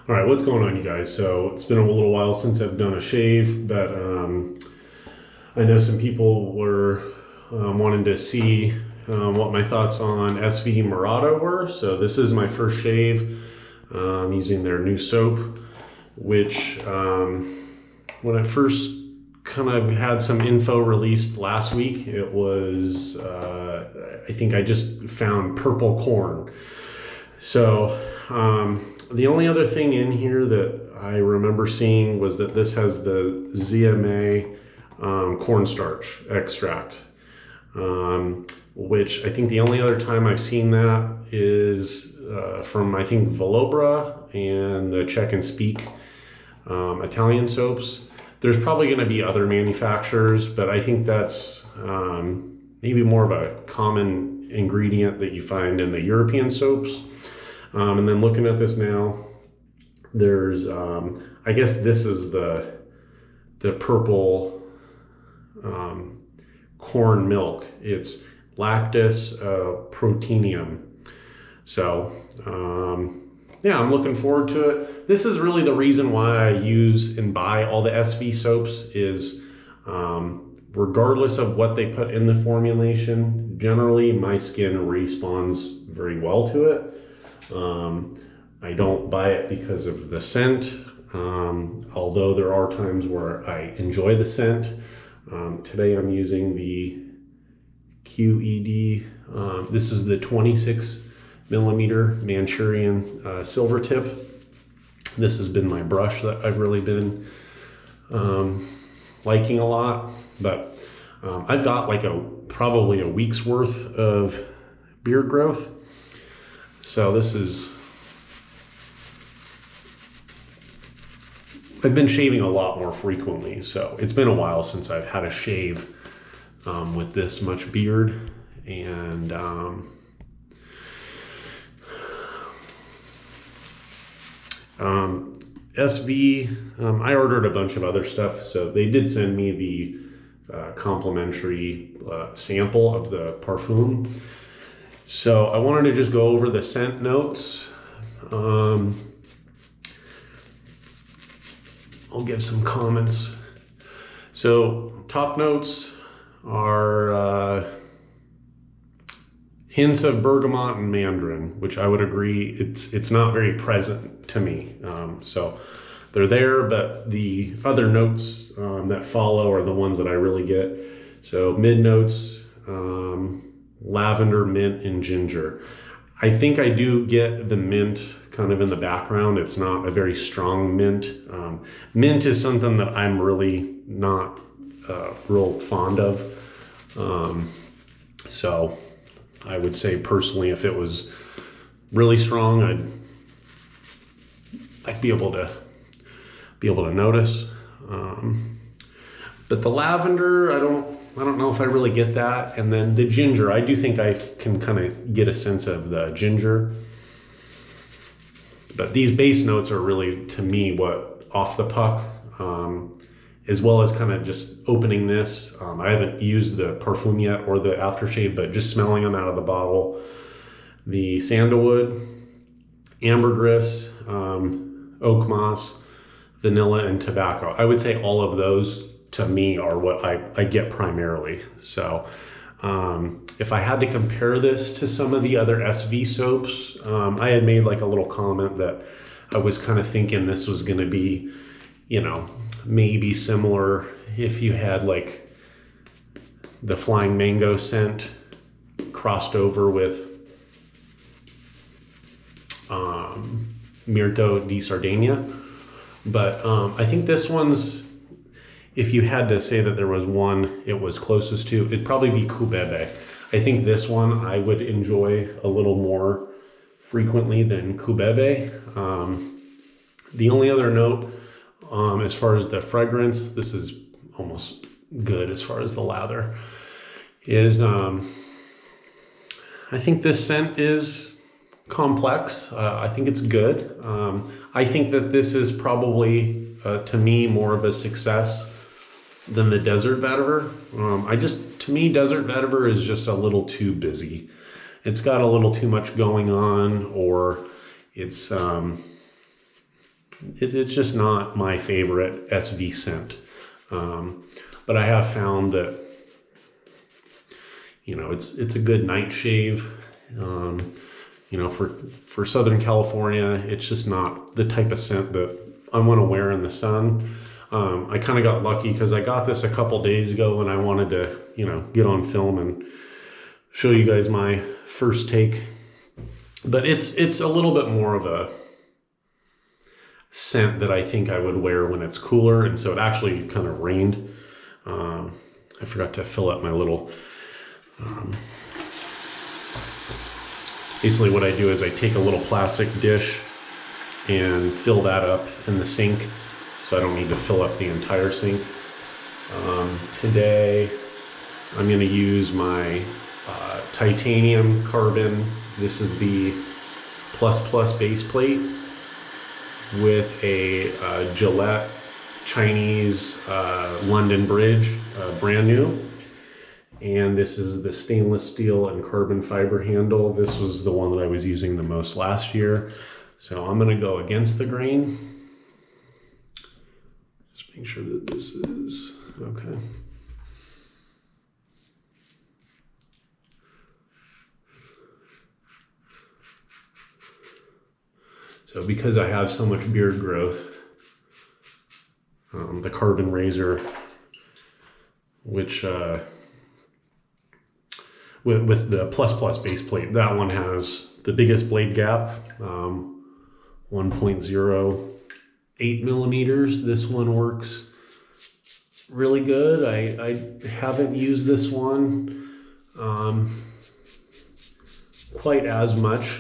All right, what's going on, you guys? So it's been a little while since I've done a shave, but I know some people were wanting to see what my thoughts on SV Morado were. So this is my first shave using their new soap, which when I first kind of had some info released last week, it was, I think I just found purple corn. So the only other thing in here that I remember seeing was that this has the ZMA cornstarch extract, which I think the only other time I've seen that is from, I think, Velobra and the Check and Speak Italian soaps. There's probably going to be other manufacturers, but I think that's maybe more of a common ingredient that you find in the European soaps. And then looking at this now, there's, I guess this is the purple corn milk. It's lactus proteinum. So, yeah, I'm looking forward to it. This is really the reason why I use and buy all the SV soaps is, regardless of what they put in the formulation, generally my skin responds very well to it. I don't buy it because of the scent, although there are times where I enjoy the scent. Today I'm using the QED. This is the 26 millimeter Manchurian Silvertip. This has been my brush that I've really been liking a lot, but I've got like probably a week's worth of beard growth. So this is, I've been shaving a lot more frequently, so it's been a while since I've had a shave with this much beard. And SV, I ordered a bunch of other stuff, so they did send me the complimentary sample of the parfum. So I wanted to just go over the scent notes. I'll give some comments. So top notes are hints of bergamot and mandarin, which I would agree it's not very present to me. So they're there, but the other notes that follow are the ones that I really get. So mid notes, lavender, mint, and ginger. I think I do get the mint kind of in the background. It's not a very strong mint. Mint is something that I'm really not real fond of. So I would say personally, if it was really strong, I'd be able to notice. But the lavender, I don't know if I really get that. And then the ginger, I do think I can kind of get a sense of the ginger. But these base notes are really, to me, what off the puck, as well as kind of just opening this. I haven't used the parfum yet or the aftershave, but just smelling them out of the bottle. The sandalwood, ambergris, oak moss, vanilla, and tobacco. I would say all of those to me are what I get primarily. So if I had to compare this to some of the other SV soaps, I had made like a little comment that I was kind of thinking this was going to be, maybe similar if you had like the flying mango scent crossed over with Mirto di Sardegna. But I think this one's, if you had to say that there was one it was closest to, it'd probably be Kubebe. I think this one I would enjoy a little more frequently than Kubebe. The only other note, as far as the fragrance, this is almost good as far as the lather, is I think this scent is complex. I think it's good. I think that this is probably, to me, more of a success than the Desert Vetiver. To me, Desert Vetiver is just a little too busy. It's got a little too much going on, or it's it's just not my favorite SV scent. But I have found that, you know, it's a good night shave. You know, for Southern California, it's just not the type of scent that I want to wear in the sun. I kind of got lucky because I got this a couple days ago and I wanted to, you know, get on film and show you guys my first take. But it's a little bit more of a scent that I think I would wear when it's cooler. And so it actually kind of rained. I forgot to fill up my little... Basically what I do is I take a little plastic dish and fill that up in the sink, so I don't need to fill up the entire sink. Today I'm going to use my titanium carbon. This is the plus base plate with a Gillette Chinese London Bridge, brand new. And this is the stainless steel and carbon fiber handle. This was the one that I was using the most last year. So I'm gonna go against the grain. Just make sure that this is okay. So because I have so much beard growth, the carbon razor, which with the plus base plate, that one has the biggest blade gap, 1.08 millimeters. This one works really good. I haven't used this one quite as much.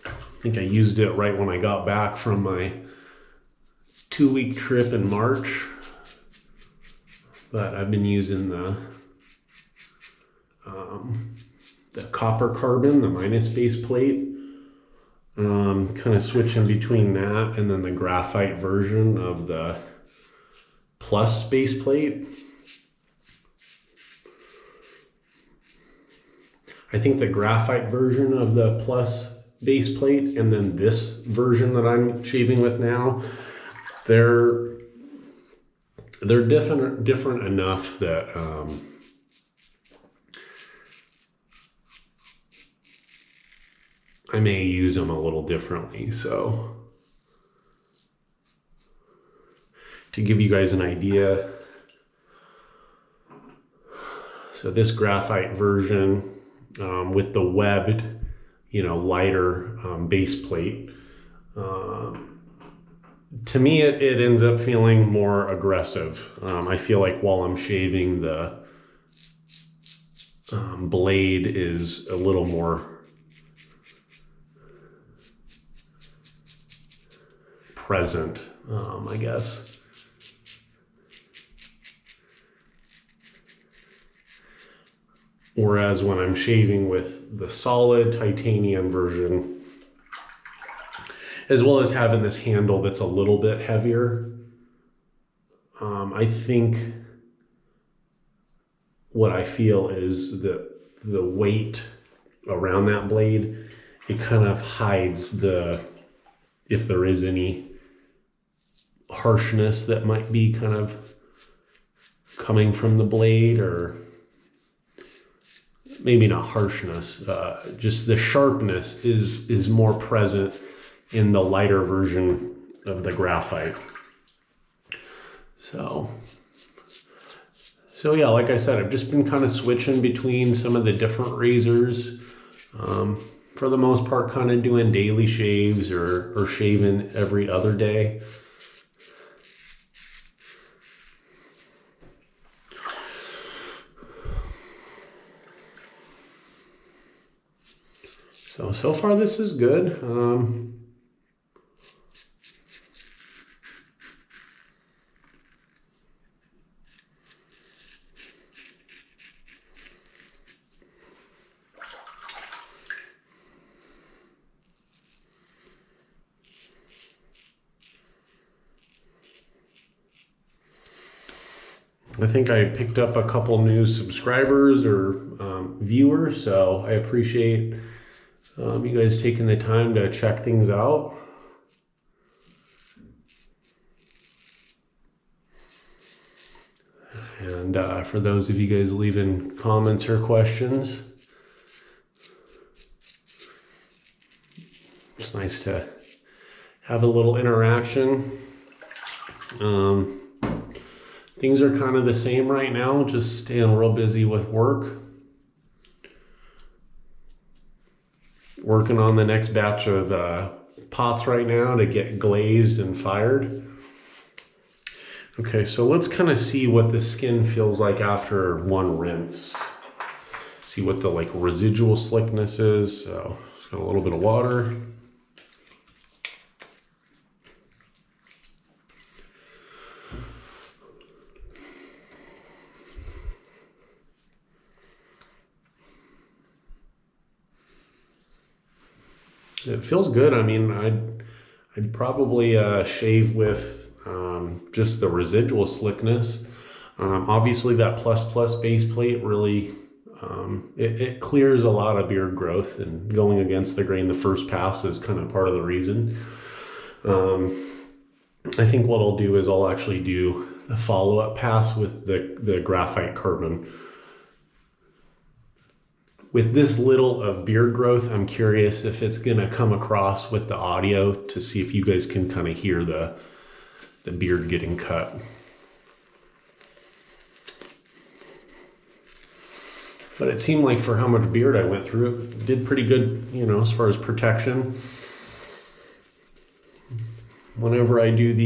I think I used it right when I got back from my 2-week trip in March, but I've been using the copper carbon, the minus base plate, kind of switching between that and then the graphite version of the plus base plate. I think the graphite version of the plus base plate and then this version that I'm shaving with now, they're different enough that I may use them a little differently. So to give you guys an idea, so this graphite version with the webbed, you know, lighter base plate, to me it ends up feeling more aggressive. I feel like while I'm shaving, the blade is a little more present, I guess. Whereas when I'm shaving with the solid titanium version, as well as having this handle that's a little bit heavier, I think what I feel is that the weight around that blade, it kind of hides if there is any harshness that might be kind of coming from the blade, or maybe not harshness, just the sharpness is more present in the lighter version of the graphite. So yeah, like I said, I've just been kind of switching between some of the different razors. For the most part, kind of doing daily shaves or shaving every other day. So far this is good. I think I picked up a couple new subscribers or viewers, so I appreciate you guys taking the time to check things out. And for those of you guys leaving comments or questions, it's nice to have a little interaction. Things are kind of the same right now, just staying real busy with work. Working on the next batch of pots right now to get glazed and fired. Okay, so let's kind of see what the skin feels like after one rinse. See what the like residual slickness is. So just got a little bit of water. It feels good. I mean, I'd probably shave with just the residual slickness. Obviously, that plus base plate really it clears a lot of beard growth, and going against the grain the first pass is kind of part of the reason. I think what I'll do is I'll actually do the follow-up pass with the graphite carbon. With this little of beard growth, I'm curious if it's gonna come across with the audio to see if you guys can kind of hear the beard getting cut. But it seemed like for how much beard I went through, it did pretty good, you know, as far as protection. Whenever I do the